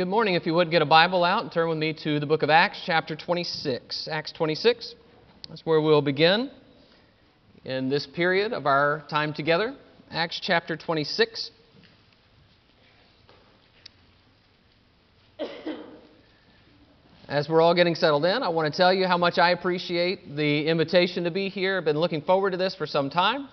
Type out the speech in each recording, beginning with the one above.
Good morning. If you would get a Bible out and turn with me to the book of Acts, chapter 26. Acts 26, that's where we'll begin in this period of our time together. Acts chapter 26. As we're all getting settled in, I want to tell you how much I appreciate the invitation to be here. I've been looking forward to this for some time.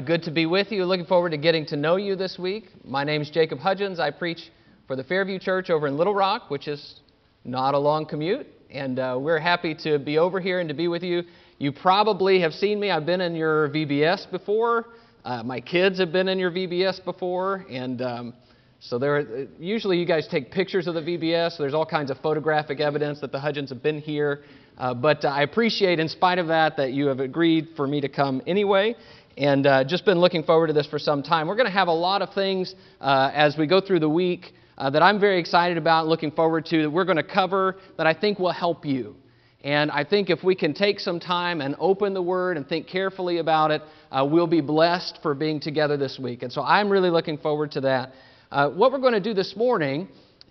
Good to be with you. Looking forward to getting to know you this week. My name is Jacob Hudgins. I preach for the Fairview Church over in Little Rock, which is not a long commute. And we're happy to be over here and to be with you. You probably have seen me. I've been in your VBS before. My kids have been in your VBS before. And so usually you guys take pictures of the VBS. So there's all kinds of photographic evidence that the Hudgins have been here. But I appreciate, in spite of that you have agreed for me to come anyway. And just been looking forward to this for some time. We're going to have a lot of things as we go through the week that I'm very excited about and looking forward to, that we're going to cover that I think will help you. And I think if we can take some time and open the Word and think carefully about it, we'll be blessed for being together this week. And so I'm really looking forward to that. What we're going to do this morning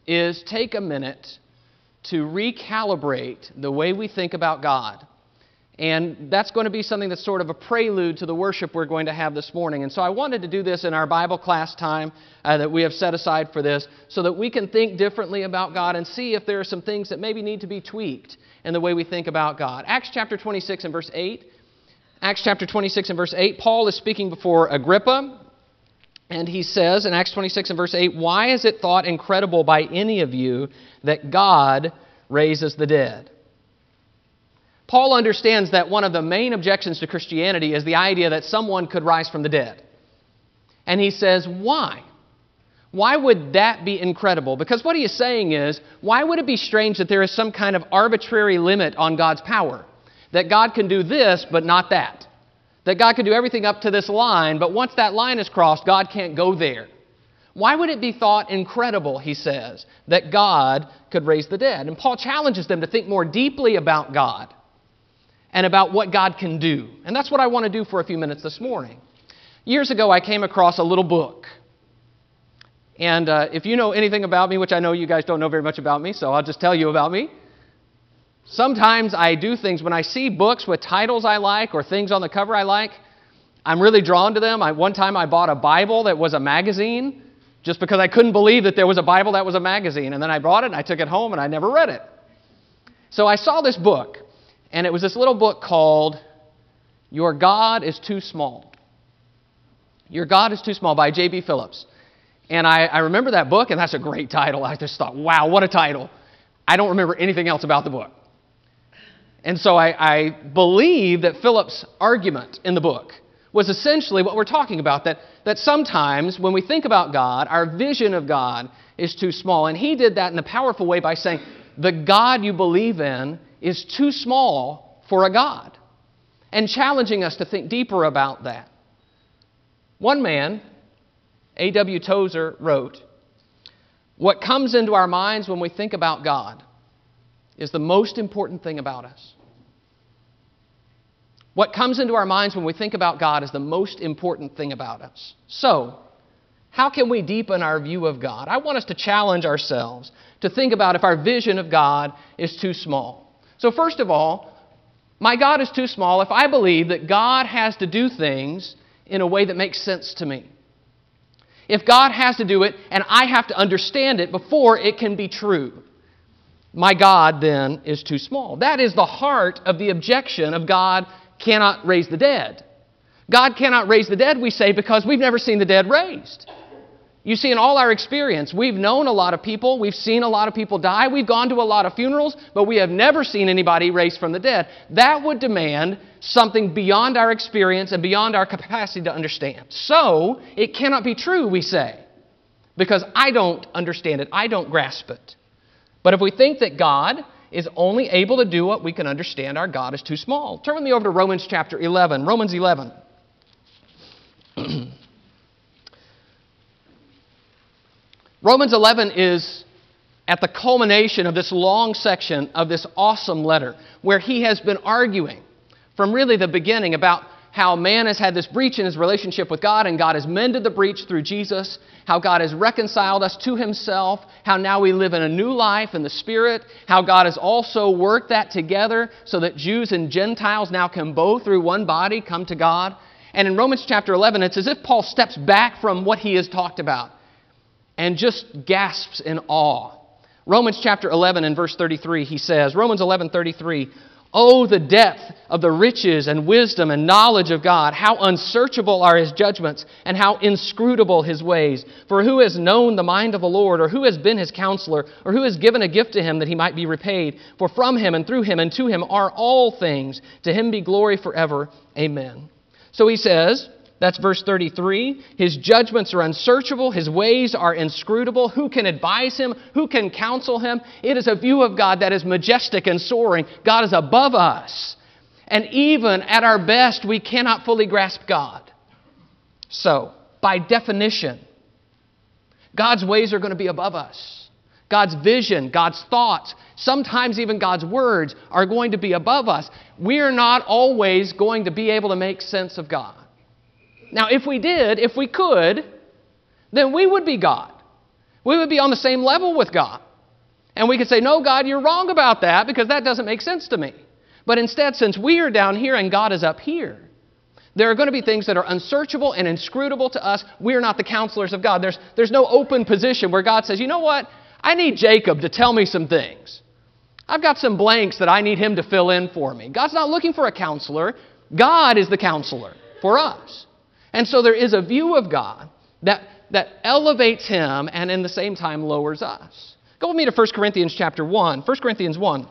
is take a minute to recalibrate the way we think about God. And that's going to be something that's sort of a prelude to the worship we're going to have this morning. And so I wanted to do this in our Bible class time that we have set aside for this so that we can think differently about God and see if there are some things that maybe need to be tweaked in the way we think about God. Acts chapter 26 and verse 8. Acts chapter 26 and verse 8, Paul is speaking before Agrippa. And he says in Acts 26 and verse 8, "Why is it thought incredible by any of you that God raises the dead?" Paul understands that one of the main objections to Christianity is the idea that someone could rise from the dead. And he says, why? Why would that be incredible? Because what he is saying is, why would it be strange that there is some kind of arbitrary limit on God's power? That God can do this, but not that. That God can do everything up to this line, but once that line is crossed, God can't go there. Why would it be thought incredible, he says, that God could raise the dead? And Paul challenges them to think more deeply about God and about what God can do. And that's what I want to do for a few minutes this morning. Years ago, I came across a little book. And if you know anything about me, which I know you guys don't know very much about me, so I'll just tell you about me. Sometimes I do things when I see books with titles I like or things on the cover I like, I'm really drawn to them. One time I bought a Bible that was a magazine just because I couldn't believe that there was a Bible that was a magazine. And then I bought it and I took it home and I never read it. So I saw this book. And it was this little book called Your God is Too Small. Your God is Too Small by J.B. Phillips. And I remember that book, and that's a great title. I just thought, wow, what a title. I don't remember anything else about the book. And so I believe that Phillips' argument in the book was essentially what we're talking about, that sometimes when we think about God, our vision of God is too small. And he did that in a powerful way by saying, the God you believe in is too small for a God, and challenging us to think deeper about that. One man, A.W. Tozer, wrote, "What comes into our minds when we think about God is the most important thing about us." What comes into our minds when we think about God is the most important thing about us. So, how can we deepen our view of God? I want us to challenge ourselves to think about if our vision of God is too small. So first of all, my God is too small if I believe that God has to do things in a way that makes sense to me. If God has to do it and I have to understand it before it can be true, my God then is too small. That is the heart of the objection of God cannot raise the dead. God cannot raise the dead, we say, because we've never seen the dead raised. You see, in all our experience, we've known a lot of people, we've seen a lot of people die, we've gone to a lot of funerals, but we have never seen anybody raised from the dead. That would demand something beyond our experience and beyond our capacity to understand. So, it cannot be true, we say, because I don't understand it, I don't grasp it. But if we think that God is only able to do what we can understand, our God is too small. Turn with me over to Romans chapter 11. Romans 11. Romans 11 is at the culmination of this long section of this awesome letter where he has been arguing from really the beginning about how man has had this breach in his relationship with God, and God has mended the breach through Jesus, how God has reconciled us to himself, how now we live in a new life in the Spirit, how God has also worked that together so that Jews and Gentiles now can both through one body come to God. And in Romans chapter 11, it's as if Paul steps back from what he has talked about and just gasps in awe. Romans chapter 11 and verse 33, he says, Romans 11:33, "Oh, the depth of the riches and wisdom and knowledge of God! How unsearchable are his judgments, and how inscrutable his ways! For who has known the mind of the Lord, or who has been his counselor, or who has given a gift to him that he might be repaid? For from him and through him and to him are all things. To him be glory forever. Amen." So he says, that's verse 33, his judgments are unsearchable, his ways are inscrutable. Who can advise him? Who can counsel him? It is a view of God that is majestic and soaring. God is above us. And even at our best, we cannot fully grasp God. So, by definition, God's ways are going to be above us. God's vision, God's thoughts, sometimes even God's words are going to be above us. We are not always going to be able to make sense of God. Now, if we did, if we could, then we would be God. We would be on the same level with God. And we could say, "No, God, you're wrong about that because that doesn't make sense to me." But instead, since we are down here and God is up here, there are going to be things that are unsearchable and inscrutable to us. We are not the counselors of God. There's no open position where God says, "You know what? I need Jacob to tell me some things. I've got some blanks that I need him to fill in for me." God's not looking for a counselor. God is the counselor for us. And so there is a view of God that elevates him and in the same time lowers us. Go with me to 1 Corinthians chapter 1. 1 Corinthians 1.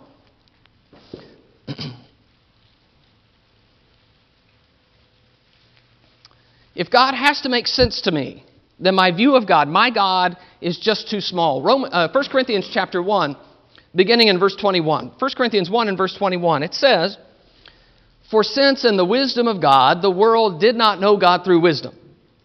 If God has to make sense to me, then my view of God, my God, is just too small. 1 Corinthians chapter 1, beginning in verse 21. 1 Corinthians 1 and verse 21, it says, "For since in the wisdom of God, the world did not know God through wisdom,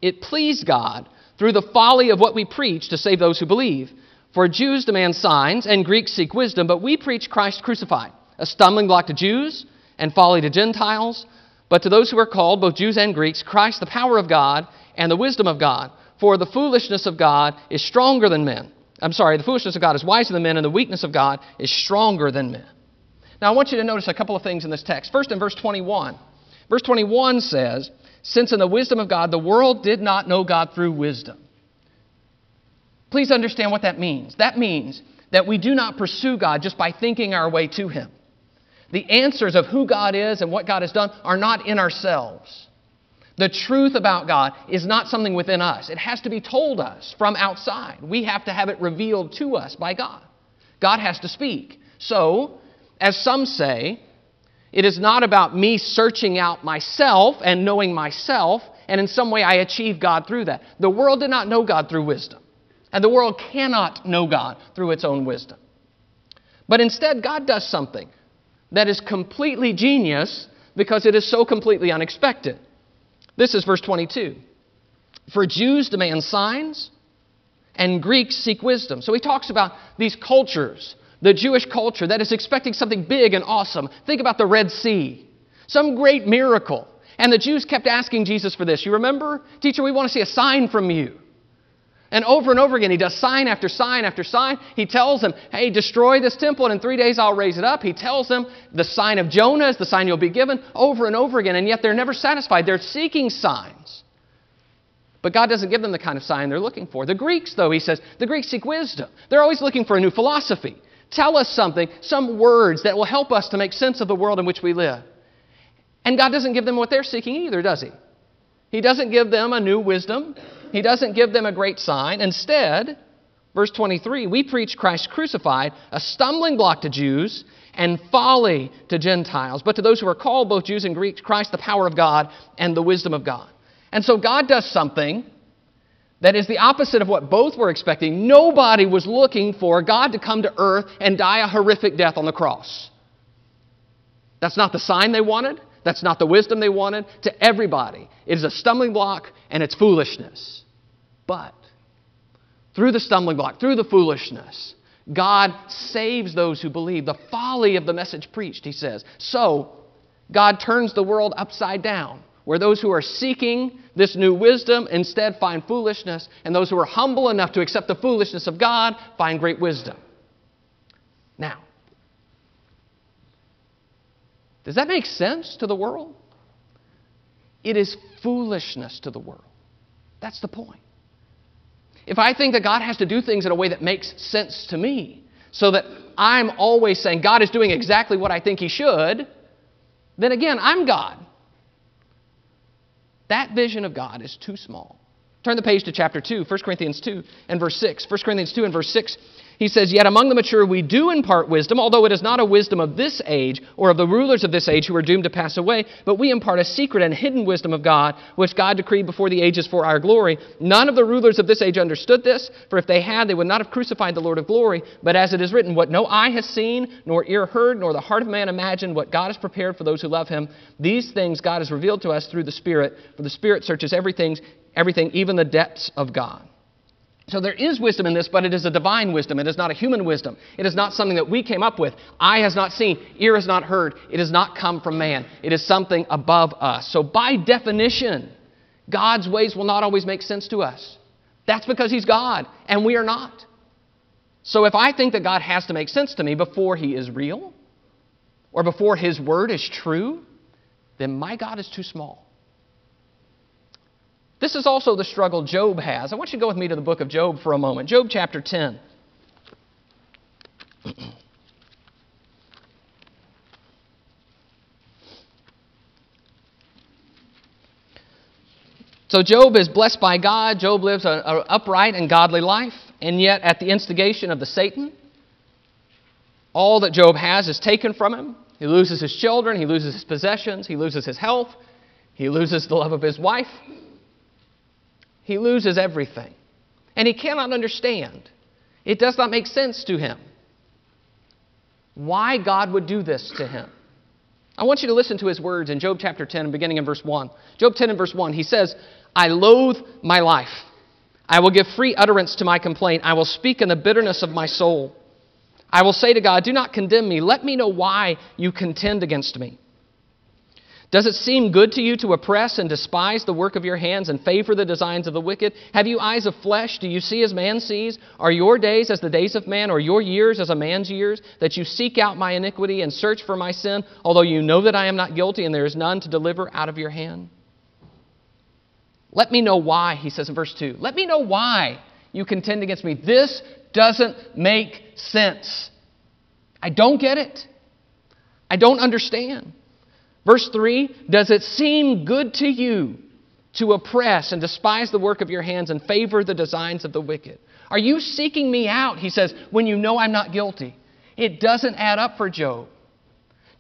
it pleased God through the folly of what we preach to save those who believe. For Jews demand signs, and Greeks seek wisdom, but we preach Christ crucified, a stumbling block to Jews and folly to Gentiles. But to those who are called, both Jews and Greeks, Christ the power of God and the wisdom of God. For the foolishness of God is stronger than men." The foolishness of God is wiser than men, and the weakness of God is stronger than men. Now, I want you to notice a couple of things in this text. First, in verse 21. Verse 21 says, "Since in the wisdom of God, the world did not know God through wisdom." Please understand what that means. That means that we do not pursue God just by thinking our way to him. The answers of who God is and what God has done are not in ourselves. The truth about God is not something within us. It has to be told us from outside. We have to have it revealed to us by God. God has to speak. So, as some say, it is not about me searching out myself and knowing myself, and in some way I achieve God through that. The world did not know God through wisdom, and the world cannot know God through its own wisdom. But instead, God does something that is completely genius because it is so completely unexpected. This is verse 22. "For Jews demand signs, and Greeks seek wisdom." So he talks about these cultures, the Jewish culture that is expecting something big and awesome. Think about the Red Sea, some great miracle. And the Jews kept asking Jesus for this. You remember? "Teacher, we want to see a sign from you." And over again, he does sign after sign after sign. He tells them, "Hey, destroy this temple, and in 3 days I'll raise it up." He tells them, "The sign of Jonah is the sign you'll be given," over and over again. And yet they're never satisfied. They're seeking signs. But God doesn't give them the kind of sign they're looking for. The Greeks, though, he says, the Greeks seek wisdom. They're always looking for a new philosophy. Tell us something, some words that will help us to make sense of the world in which we live. And God doesn't give them what they're seeking either, does he? He doesn't give them a new wisdom. He doesn't give them a great sign. Instead, verse 23, "We preach Christ crucified, a stumbling block to Jews and folly to Gentiles. But to those who are called, both Jews and Greeks, Christ the power of God and the wisdom of God." And so God does something that is the opposite of what both were expecting. Nobody was looking for God to come to earth and die a horrific death on the cross. That's not the sign they wanted. That's not the wisdom they wanted. To everybody, it is a stumbling block and it's foolishness. But through the stumbling block, through the foolishness, God saves those who believe. The folly of the message preached, he says. So, God turns the world upside down. where those who are seeking this new wisdom instead find foolishness, and those who are humble enough to accept the foolishness of God find great wisdom. Now, does that make sense to the world? It is foolishness to the world. That's the point. If I think that God has to do things in a way that makes sense to me, so that I'm always saying God is doing exactly what I think He should, then again, I'm God. That vision of God is too small. Turn the page to chapter 2, 1 Corinthians 2 and verse 6. 1 Corinthians 2 and verse 6, he says, "Yet among the mature we do impart wisdom, although it is not a wisdom of this age or of the rulers of this age who are doomed to pass away, but we impart a secret and hidden wisdom of God, which God decreed before the ages for our glory. None of the rulers of this age understood this, for if they had, they would not have crucified the Lord of glory. But as it is written, what no eye has seen, nor ear heard, nor the heart of man imagined, what God has prepared for those who love Him, these things God has revealed to us through the Spirit, for the Spirit searches everything, even the depths of God." So there is wisdom in this, but it is a divine wisdom. It is not a human wisdom. It is not something that we came up with. Eye has not seen, ear has not heard. It has not come from man. It is something above us. So by definition, God's ways will not always make sense to us. That's because He's God, and we are not. So if I think that God has to make sense to me before He is real, or before His Word is true, then my God is too small. This is also the struggle Job has. I want you to go with me to the book of Job for a moment. Job chapter 10. So Job is blessed by God. Job lives an upright and godly life. And yet at the instigation of the Satan, all that Job has is taken from him. He loses his children. He loses his possessions. He loses his health. He loses the love of his wife. He loses everything. And he cannot understand. It does not make sense to him why God would do this to him. I want you to listen to his words in Job chapter 10, beginning in verse 1. Job 10 and verse 1, he says, "I loathe my life. I will give free utterance to my complaint. I will speak in the bitterness of my soul. I will say to God, do not condemn me. Let me know why you contend against me. Does it seem good to you to oppress and despise the work of your hands and favor the designs of the wicked? Have you eyes of flesh? Do you see as man sees? Are your days as the days of man, or your years as a man's years, that you seek out my iniquity and search for my sin, although you know that I am not guilty and there is none to deliver out of your hand? Let me know why," he says in verse 2. "Let me know why you contend against me. This doesn't make sense. I don't get it. I don't understand." Verse 3, "Does it seem good to you to oppress and despise the work of your hands and favor the designs of the wicked?" Are you seeking me out, he says, when you know I'm not guilty? It doesn't add up for Job.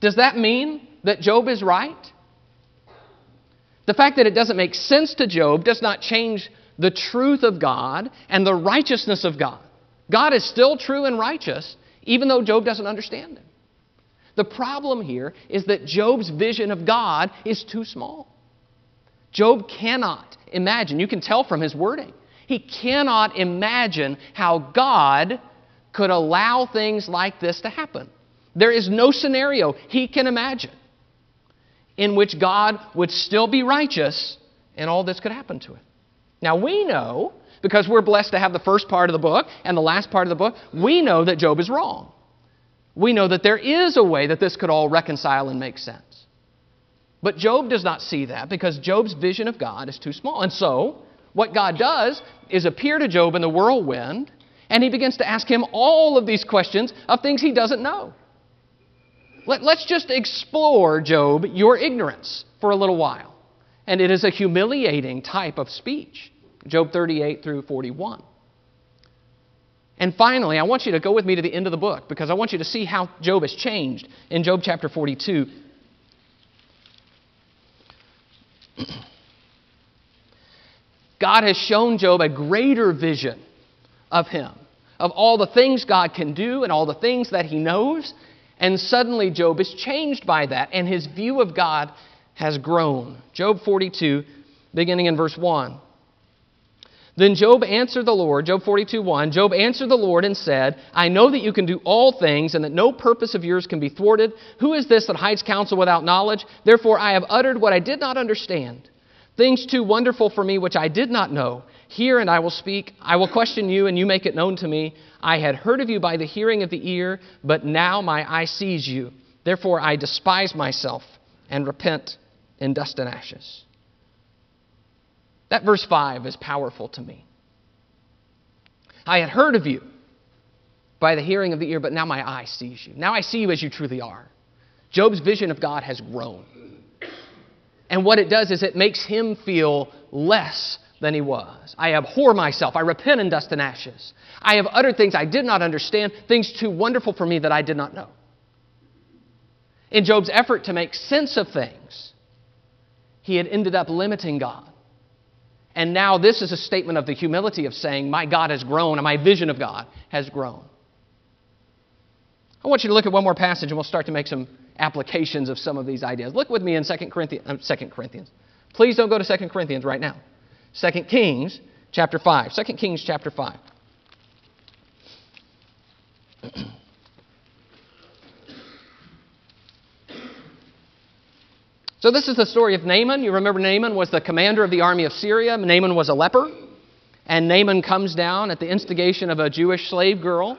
Does that mean that Job is right? The fact that it doesn't make sense to Job does not change the truth of God and the righteousness of God. God is still true and righteous, even though Job doesn't understand Him. The problem here is that Job's vision of God is too small. Job cannot imagine, you can tell from his wording, he cannot imagine how God could allow things like this to happen. There is no scenario he can imagine in which God would still be righteous and all this could happen to him. Now we know, because we're blessed to have the first part of the book and the last part of the book, we know that Job is wrong. We know that there is a way that this could all reconcile and make sense. But Job does not see that because Job's vision of God is too small. And so, what God does is appear to Job in the whirlwind, and He begins to ask him all of these questions of things he doesn't know. Let's just explore, Job, your ignorance for a little while. And it is a humiliating type of speech. Job 38 through 41. And finally, I want you to go with me to the end of the book because I want you to see how Job has changed in Job chapter 42. God has shown Job a greater vision of Him, of all the things God can do and all the things that He knows. And suddenly Job is changed by that, and his view of God has grown. Job 42, beginning in verse 1. Then Job answered the Lord, Job 42:1, Job answered the Lord and said, I know that you can do all things and that no purpose of yours can be thwarted. Who is this that hides counsel without knowledge? Therefore I have uttered what I did not understand, things too wonderful for me which I did not know. Hear and I will speak. I will question you and you make it known to me. I had heard of you by the hearing of the ear, but now my eye sees you. Therefore I despise myself and repent in dust and ashes. That verse 5 is powerful to me. I had heard of you by the hearing of the ear, but now my eye sees you. Now I see you as you truly are. Job's vision of God has grown. And what it does is it makes him feel less than he was. I abhor myself. I repent in dust and ashes. I have uttered things I did not understand, things too wonderful for me that I did not know. In Job's effort to make sense of things, he had ended up limiting God. And now this is a statement of the humility of saying, my God has grown and my vision of God has grown. I want you to look at one more passage and we'll start to make some applications of some of these ideas. Look with me in 2 Corinthians. Please don't go to 2 Corinthians right now. 2 Kings chapter 5. 2 Kings chapter 5. So this is the story of Naaman. You remember Naaman was the commander of the army of Syria. Naaman was a leper. And Naaman comes down at the instigation of a Jewish slave girl.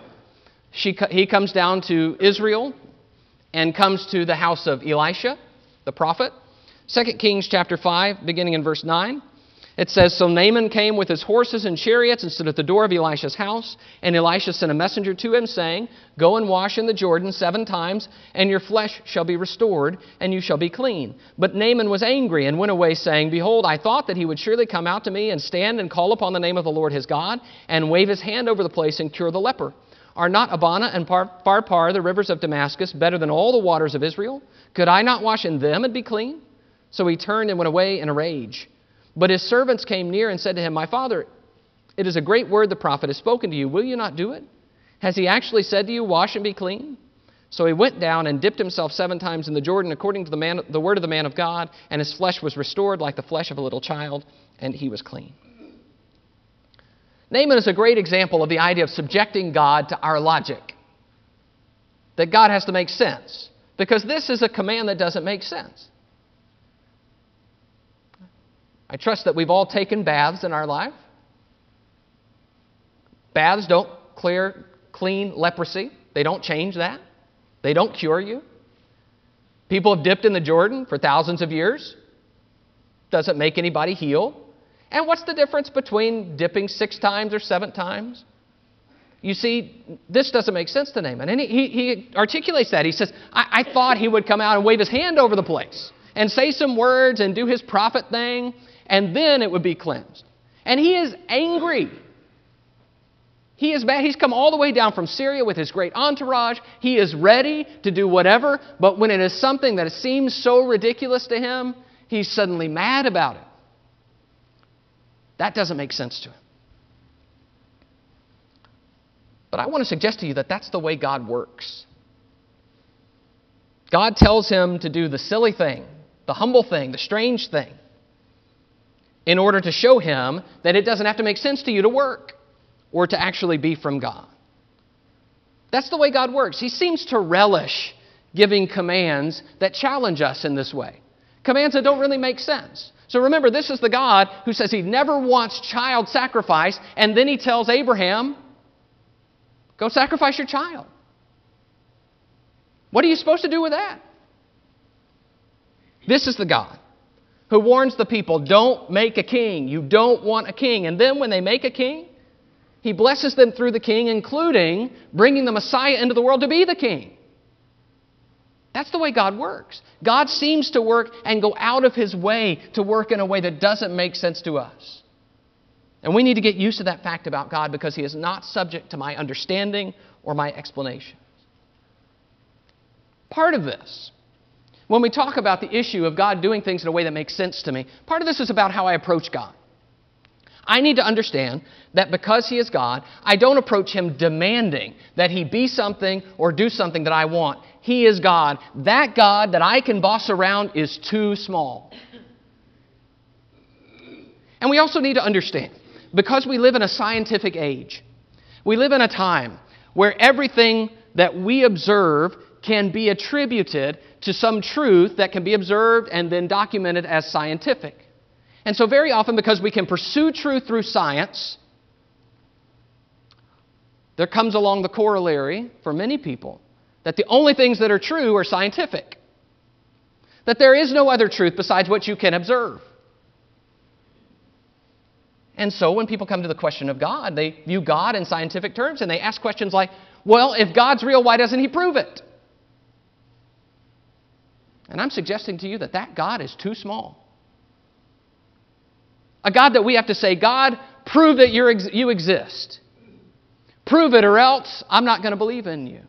He comes down to Israel and comes to the house of Elisha, the prophet. 2 Kings chapter 5, beginning in verse 9. It says, So Naaman came with his horses and chariots and stood at the door of Elisha's house. And Elisha sent a messenger to him, saying, Go and wash in the Jordan 7 times, and your flesh shall be restored, and you shall be clean. But Naaman was angry and went away, saying, Behold, I thought that he would surely come out to me and stand and call upon the name of the Lord his God, and wave his hand over the place and cure the leper. Are not Abana and Pharpar, the rivers of Damascus, better than all the waters of Israel? Could I not wash in them and be clean? So he turned and went away in a rage. But his servants came near and said to him, My father, it is a great word the prophet has spoken to you. Will you not do it? Has he actually said to you, Wash and be clean? So he went down and dipped himself 7 times in the Jordan according to the word of the man of God, and his flesh was restored like the flesh of a little child, and he was clean. Naaman is a great example of the idea of subjecting God to our logic. That God has to make sense. Because this is a command that doesn't make sense. I trust that we've all taken baths in our life. Baths don't clean leprosy. They don't change that. They don't cure you. People have dipped in the Jordan for thousands of years. Doesn't make anybody heal. And what's the difference between dipping 6 times or 7 times? You see, this doesn't make sense to Naaman. And he articulates that. He says, I thought he would come out and wave his hand over the place and say some words and do his prophet thing, and then it would be cleansed. And he is angry. He is mad. He's come all the way down from Syria with his great entourage. He is ready to do whatever, but when it is something that seems so ridiculous to him, he's suddenly mad about it. That doesn't make sense to him. But I want to suggest to you that that's the way God works. God tells him to do the silly thing, the humble thing, the strange thing, in order to show him that it doesn't have to make sense to you to work or to actually be from God. That's the way God works. He seems to relish giving commands that challenge us in this way. Commands that don't really make sense. So remember, this is the God who says he never wants child sacrifice, and then he tells Abraham, go sacrifice your child. What are you supposed to do with that? This is the God who warns the people, don't make a king. You don't want a king. And then when they make a king, he blesses them through the king, including bringing the Messiah into the world to be the king. That's the way God works. God seems to work and go out of his way to work in a way that doesn't make sense to us. And we need to get used to that fact about God because he is not subject to my understanding or my explanation. Part of this, when we talk about the issue of God doing things in a way that makes sense to me, part of this is about how I approach God. I need to understand that because he is God, I don't approach him demanding that he be something or do something that I want. He is God. That God that I can boss around is too small. And we also need to understand because we live in a scientific age. We live in a time where everything that we observe can be attributed to some truth that can be observed and then documented as scientific. And so very often, because we can pursue truth through science, there comes along the corollary for many people that the only things that are true are scientific. That there is no other truth besides what you can observe. And so when people come to the question of God, they view God in scientific terms and they ask questions like, well, if God's real, why doesn't He prove it? And I'm suggesting to you that that God is too small. A God that we have to say, God, prove that you exist. Prove it or else I'm not going to believe in you.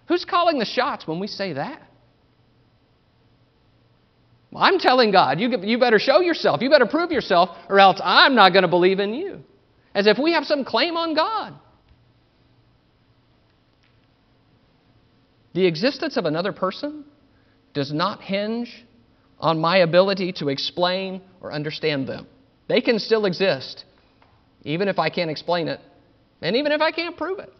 Who's calling the shots when we say that? Well, I'm telling God, you better show yourself. You better prove yourself or else I'm not going to believe in you. As if we have some claim on God. The existence of another person does not hinge on my ability to explain or understand them. They can still exist, even if I can't explain it, and even if I can't prove it.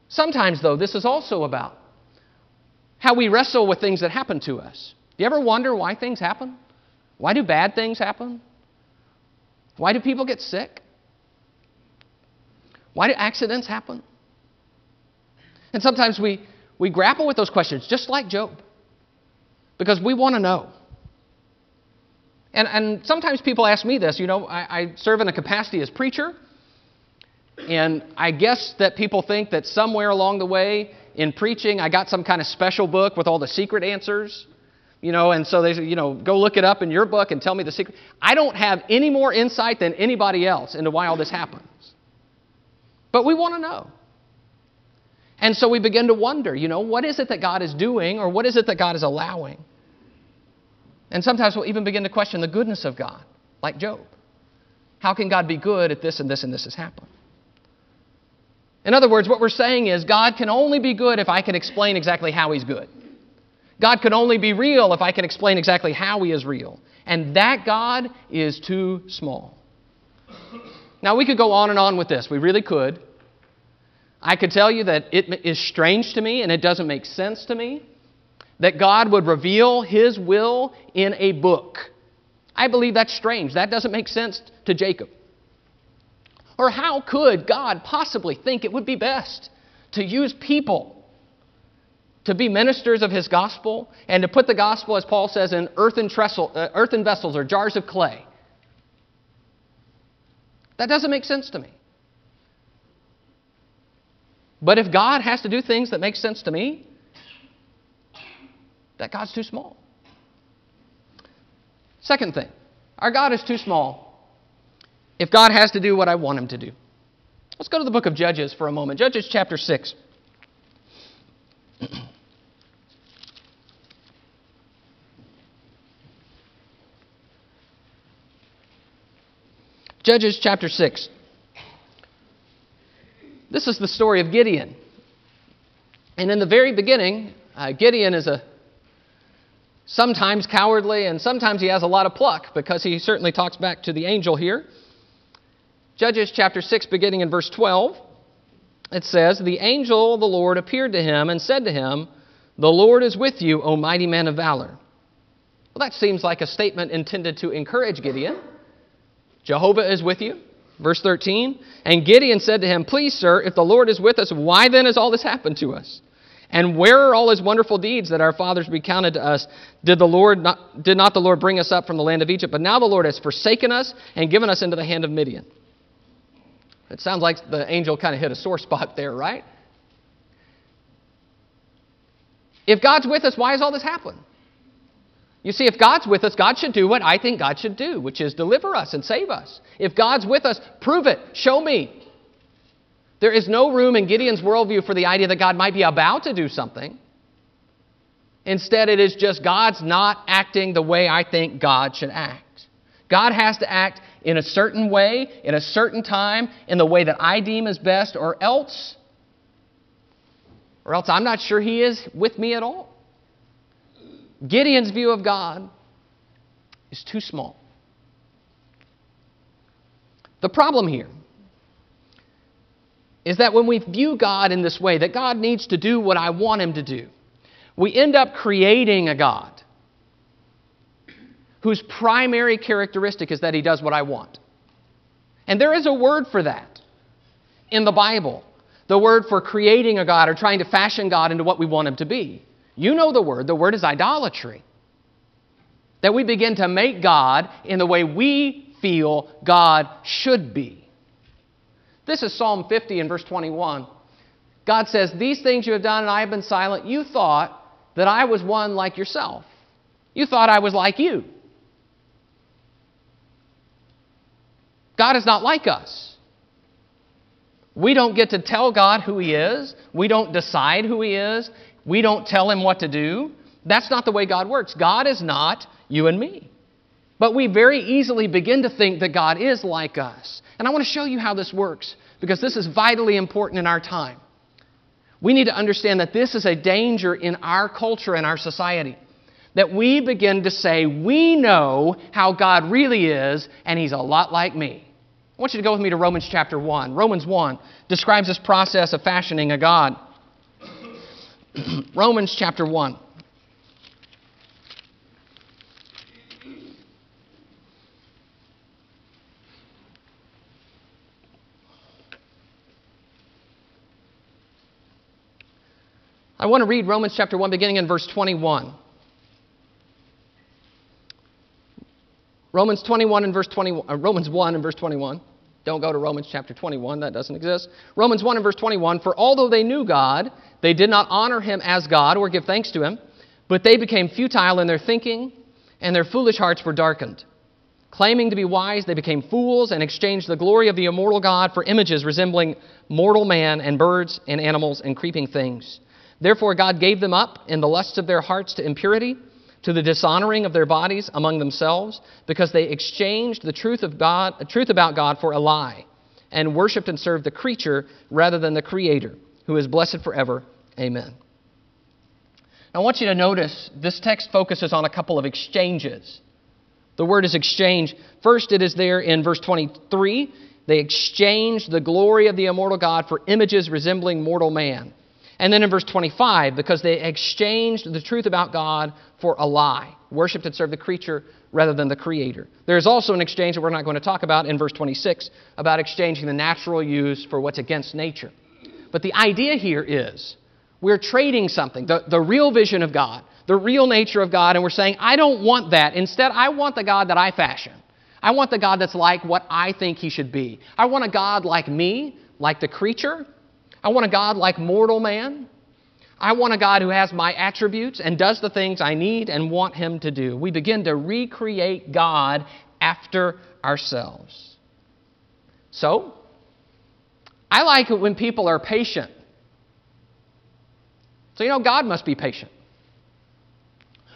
Sometimes, though, this is also about how we wrestle with things that happen to us. Do you ever wonder why things happen? Why do bad things happen? Why do people get sick? Why do accidents happen? And sometimes we grapple with those questions, just like Job, because we want to know. And sometimes people ask me this. I serve in a capacity as preacher, and I guess that people think that somewhere along the way in preaching, I got some kind of special book with all the secret answers, and so they say, go look it up in your book and tell me the secret. I don't have any more insight than anybody else into why all this happens. But we want to know. And so we begin to wonder, what is it that God is doing, or what is it that God is allowing? And sometimes we'll even begin to question the goodness of God, like Job. How can God be good if this and this and this has happened? In other words, what we're saying is God can only be good if I can explain exactly how He's good. God can only be real if I can explain exactly how He is real. And that God is too small. Now, we could go on and on with this. We really could. I could tell you that it is strange to me and it doesn't make sense to me that God would reveal His will in a book. I believe that's strange. That doesn't make sense to Jacob. Or how could God possibly think it would be best to use people to be ministers of His gospel and to put the gospel, as Paul says, in earthen vessels or jars of clay? That doesn't make sense to me. But if God has to do things that make sense to me, that God's too small. Second thing, our God is too small if God has to do what I want Him to do. Let's go to the book of Judges for a moment. Judges chapter 6. Judges chapter 6. This is the story of Gideon. And in the very beginning, Gideon is sometimes cowardly and sometimes he has a lot of pluck, because he certainly talks back to the angel here. Judges chapter 6, beginning in verse 12, it says, "The angel of the Lord appeared to him and said to him, 'The Lord is with you, O mighty man of valor.'" Well, that seems like a statement intended to encourage Gideon. Jehovah is with you. Verse 13, "And Gideon said to him, 'Please, sir, if the Lord is with us, why then has all this happened to us? And where are all His wonderful deeds that our fathers recounted to us? Did not the Lord bring us up from the land of Egypt? But now the Lord has forsaken us and given us into the hand of Midian.'" It sounds like the angel kind of hit a sore spot there, right? If God's with us, why has all this happened? You see, if God's with us, God should do what I think God should do, which is deliver us and save us. If God's with us, prove it. Show me. There is no room in Gideon's worldview for the idea that God might be about to do something. Instead, it is just God's not acting the way I think God should act. God has to act in a certain way, in a certain time, in the way that I deem is best, or else I'm not sure He is with me at all. Gideon's view of God is too small. The problem here is that when we view God in this way, that God needs to do what I want him to do, we end up creating a God whose primary characteristic is that he does what I want. And there is a word for that in the Bible. The word for creating a God or trying to fashion God into what we want him to be. You know the word. The word is idolatry. That we begin to make God in the way we feel God should be. This is Psalm 50 and verse 21. God says, "These things you have done and I have been silent. You thought that I was one like yourself. You thought I was like you." God is not like us. We don't get to tell God who he is. We don't decide who he is. We don't tell him what to do. That's not the way God works. God is not you and me. But we very easily begin to think that God is like us. And I want to show you how this works, because this is vitally important in our time. We need to understand that this is a danger in our culture and our society. That we begin to say, we know how God really is, and he's a lot like me. I want you to go with me to Romans chapter 1. Romans 1 describes this process of fashioning a God. Romans chapter 1. I want to read Romans chapter 1 beginning in verse 21. Romans 1 and verse 21. Don't go to Romans chapter 21. That doesn't exist. Romans 1 and verse 21. "For although they knew God, they did not honor him as God or give thanks to him, but they became futile in their thinking, and their foolish hearts were darkened. Claiming to be wise, they became fools and exchanged the glory of the immortal God for images resembling mortal man and birds and animals and creeping things. Therefore God gave them up in the lusts of their hearts to impurity, to the dishonoring of their bodies among themselves, because they exchanged the truth about God for a lie, and worshipped and served the creature rather than the Creator, who is blessed forever. Amen." Now, I want you to notice this text focuses on a couple of exchanges. The word is exchange. First, it is there in verse 23. They exchanged the glory of the immortal God for images resembling mortal man. And then in verse 25, because they exchanged the truth about God for a lie, worshipped and served the creature rather than the Creator. There is also an exchange that we're not going to talk about in verse 26, about exchanging the natural use for what's against nature. But the idea here is we're trading something, the real vision of God, the real nature of God, and we're saying, I don't want that. Instead, I want the God that I fashion. I want the God that's like what I think he should be. I want a God like me, like the creature. I want a God like mortal man. I want a God who has my attributes and does the things I need and want him to do. We begin to recreate God after ourselves. So, I like it when people are patient. So, God must be patient.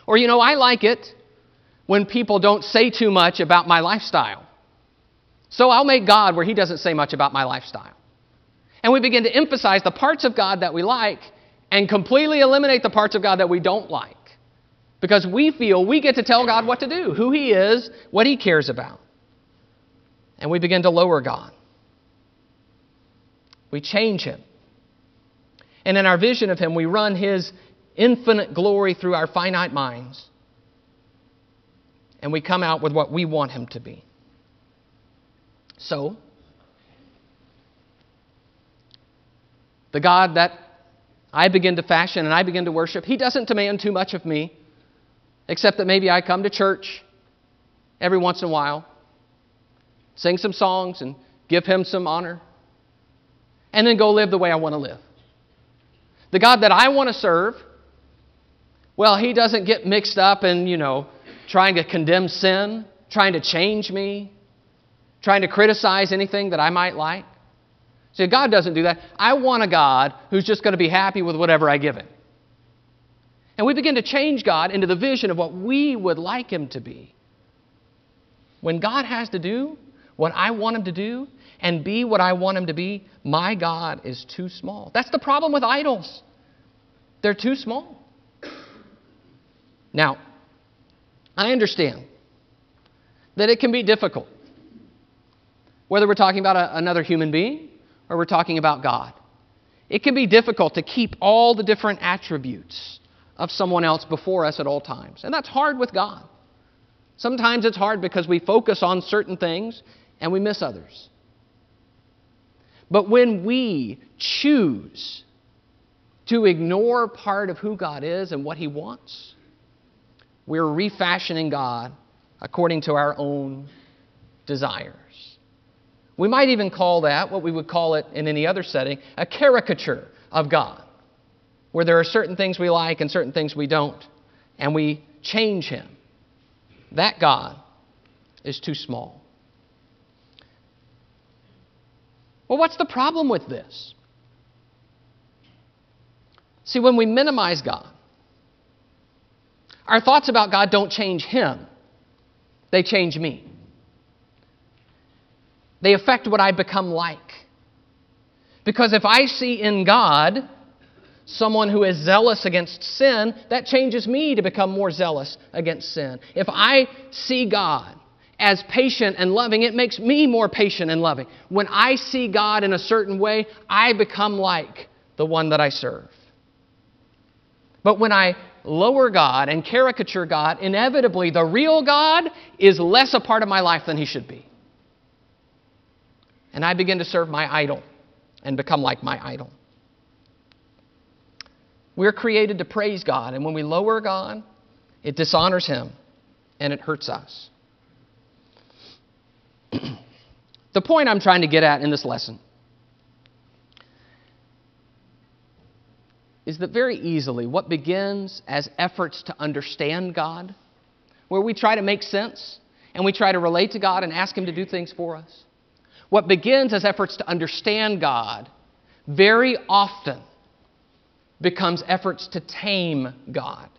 Or, I like it when people don't say too much about my lifestyle. So I'll make God where he doesn't say much about my lifestyle. And we begin to emphasize the parts of God that we like and completely eliminate the parts of God that we don't like. Because we feel we get to tell God what to do, who he is, what he cares about. And we begin to lower God. We change him. And in our vision of him, we run his infinite glory through our finite minds. And we come out with what we want him to be. So, the God that I begin to fashion and I begin to worship, he doesn't demand too much of me, except that maybe I come to church every once in a while, sing some songs and give him some honor, and then go live the way I want to live. The God that I want to serve, well, he doesn't get mixed up in, trying to condemn sin, trying to change me, trying to criticize anything that I might like. See, God doesn't do that. I want a God who's just going to be happy with whatever I give him. And we begin to change God into the vision of what we would like him to be. When God has to do what I want him to do and be what I want him to be, my God is too small. That's the problem with idols. They're too small. Now, I understand that it can be difficult whether we're talking about another human being or we're talking about God. It can be difficult to keep all the different attributes of someone else before us at all times. And that's hard with God. Sometimes it's hard because we focus on certain things and we miss others. But when we choose to ignore part of who God is and what He wants, we're refashioning God according to our own desires. We might even call that, what we would call it in any other setting, a caricature of God, where there are certain things we like and certain things we don't, and we change Him. That God is too small. Well, what's the problem with this? See, when we minimize God, our thoughts about God don't change Him. They change me. They affect what I become like. Because if I see in God someone who is zealous against sin, that changes me to become more zealous against sin. If I see God as patient and loving, it makes me more patient and loving. When I see God in a certain way, I become like the one that I serve. But when I lower God and caricature God, inevitably the real God is less a part of my life than He should be. And I begin to serve my idol and become like my idol. We're created to praise God, and when we lower God, it dishonors Him and it hurts us. The point I'm trying to get at in this lesson is that very easily what begins as efforts to understand God, where we try to make sense and we try to relate to God and ask Him to do things for us, what begins as efforts to understand God very often becomes efforts to tame God.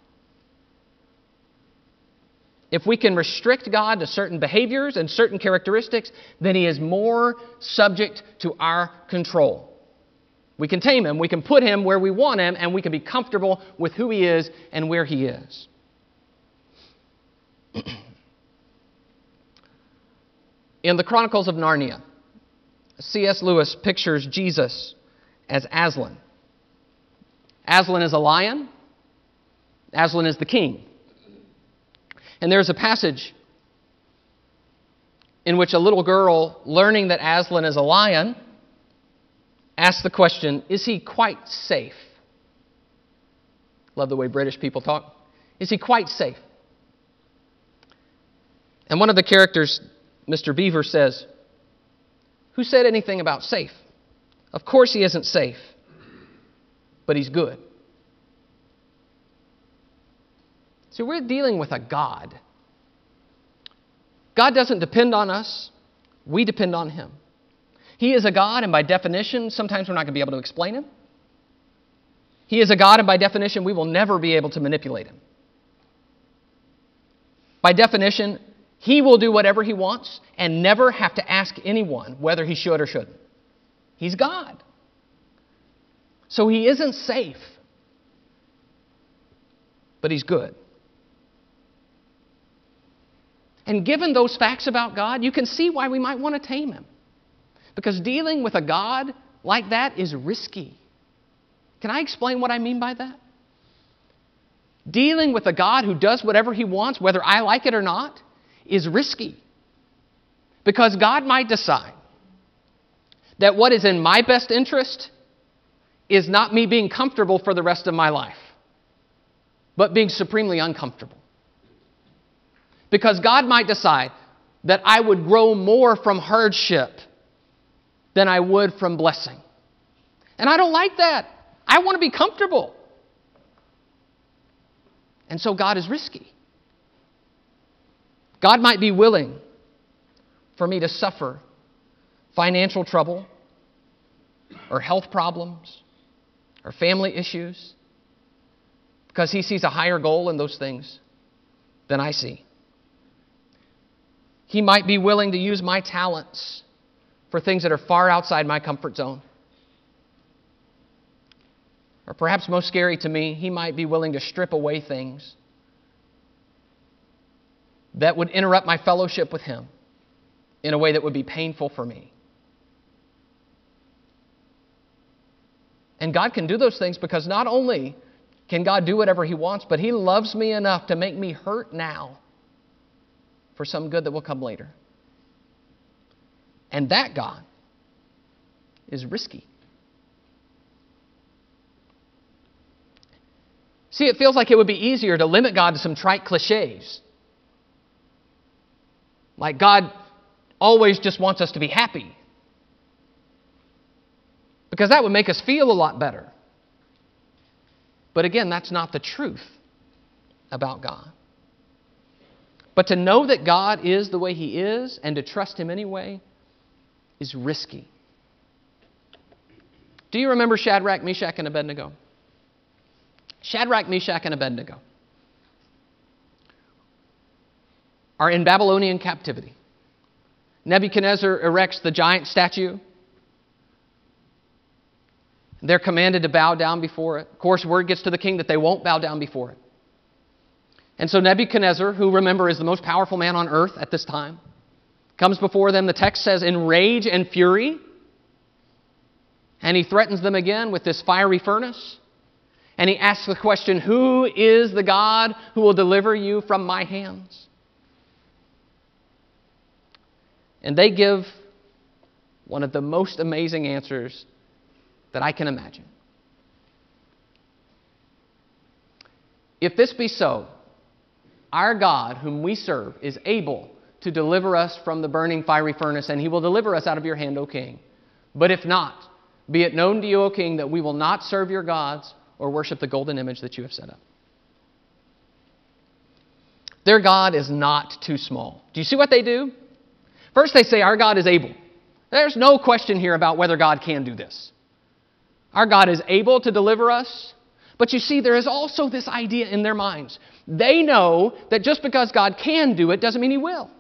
If we can restrict God to certain behaviors and certain characteristics, then He is more subject to our control. We can tame Him, we can put Him where we want Him, and we can be comfortable with who He is and where He is. In the Chronicles of Narnia, C.S. Lewis pictures Jesus as Aslan. Aslan is a lion. Aslan is the king. And there's a passage in which a little girl, learning that Aslan is a lion, asks the question, is he quite safe? Love the way British people talk. Is he quite safe? And one of the characters, Mr. Beaver, says, who said anything about safe? Of course he isn't safe, but he's good. So we're dealing with a God. God doesn't depend on us. We depend on Him. He is a God, and by definition, sometimes we're not going to be able to explain Him. He is a God, and by definition, we will never be able to manipulate Him. By definition, He will do whatever He wants and never have to ask anyone whether He should or shouldn't. He's God. So He isn't safe, but He's good. And given those facts about God, you can see why we might want to tame Him. Because dealing with a God like that is risky. Can I explain what I mean by that? Dealing with a God who does whatever He wants, whether I like it or not, is risky. Because God might decide that what is in my best interest is not me being comfortable for the rest of my life, but being supremely uncomfortable. Because God might decide that I would grow more from hardship than I would from blessing. And I don't like that. I want to be comfortable. And so God is risky. God might be willing for me to suffer financial trouble or health problems or family issues because He sees a higher goal in those things than I see. He might be willing to use my talents for things that are far outside my comfort zone. Or perhaps most scary to me, He might be willing to strip away things that would interrupt my fellowship with Him in a way that would be painful for me. And God can do those things because not only can God do whatever He wants, but He loves me enough to make me hurt now for some good that will come later. And that God is risky. See, it feels like it would be easier to limit God to some trite cliches. Like God always just wants us to be happy. Because that would make us feel a lot better. But again, that's not the truth about God. But to know that God is the way He is and to trust Him anyway is risky. Do you remember Shadrach, Meshach, and Abednego? Shadrach, Meshach, and Abednego are in Babylonian captivity. Nebuchadnezzar erects the giant statue. They're commanded to bow down before it. Of course, word gets to the king that they won't bow down before it. And so Nebuchadnezzar, who remember is the most powerful man on earth at this time, comes before them, the text says, in rage and fury. And he threatens them again with this fiery furnace. And he asks the question, who is the God who will deliver you from my hands? And they give one of the most amazing answers that I can imagine. If this be so, our God, whom we serve, is able to deliver us from the burning fiery furnace, and He will deliver us out of your hand, O king. But if not, be it known to you, O king, that we will not serve your gods or worship the golden image that you have set up. Their God is not too small. Do you see what they do? First they say, our God is able. There's no question here about whether God can do this. Our God is able to deliver us. But you see, there is also this idea in their minds. They know that just because God can do it doesn't mean He will.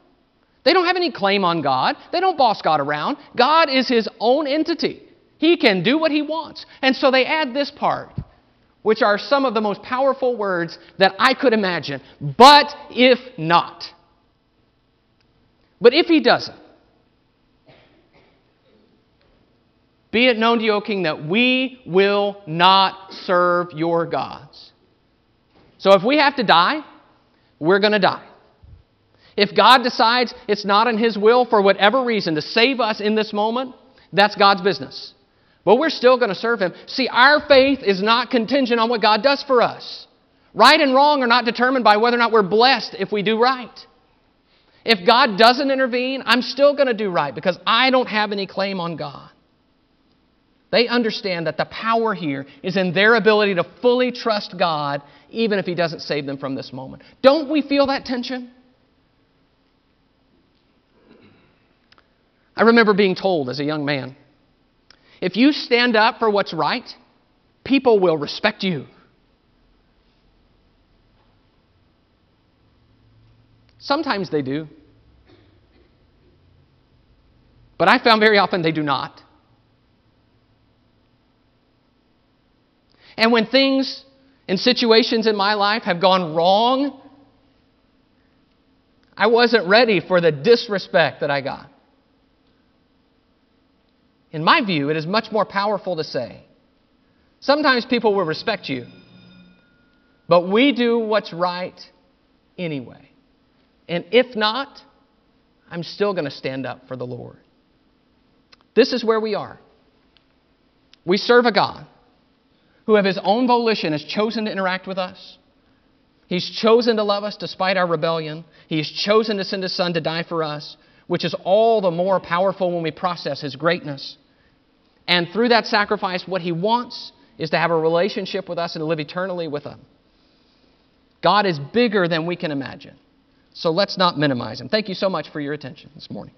They don't have any claim on God. They don't boss God around. God is His own entity. He can do what He wants. And so they add this part, which are some of the most powerful words that I could imagine. But if not. But if He doesn't, be it known to you, O king, that we will not serve your gods. So if we have to die, we're going to die. If God decides it's not in His will for whatever reason to save us in this moment, that's God's business. But we're still going to serve Him. See, our faith is not contingent on what God does for us. Right and wrong are not determined by whether or not we're blessed if we do right. If God doesn't intervene, I'm still going to do right because I don't have any claim on God. They understand that the power here is in their ability to fully trust God even if He doesn't save them from this moment. Don't we feel that tension? I remember being told as a young man, if you stand up for what's right, people will respect you. Sometimes they do. But I found very often they do not. And when things and situations in my life have gone wrong, I wasn't ready for the disrespect that I got. In my view, it is much more powerful to say, sometimes people will respect you, but we do what's right anyway. And if not, I'm still going to stand up for the Lord. This is where we are. We serve a God who of His own volition has chosen to interact with us. He's chosen to love us despite our rebellion. He's chosen to send His Son to die for us, which is all the more powerful when we process His greatness. And through that sacrifice, what He wants is to have a relationship with us and to live eternally with Him. God is bigger than we can imagine. So let's not minimize Him. Thank you so much for your attention this morning.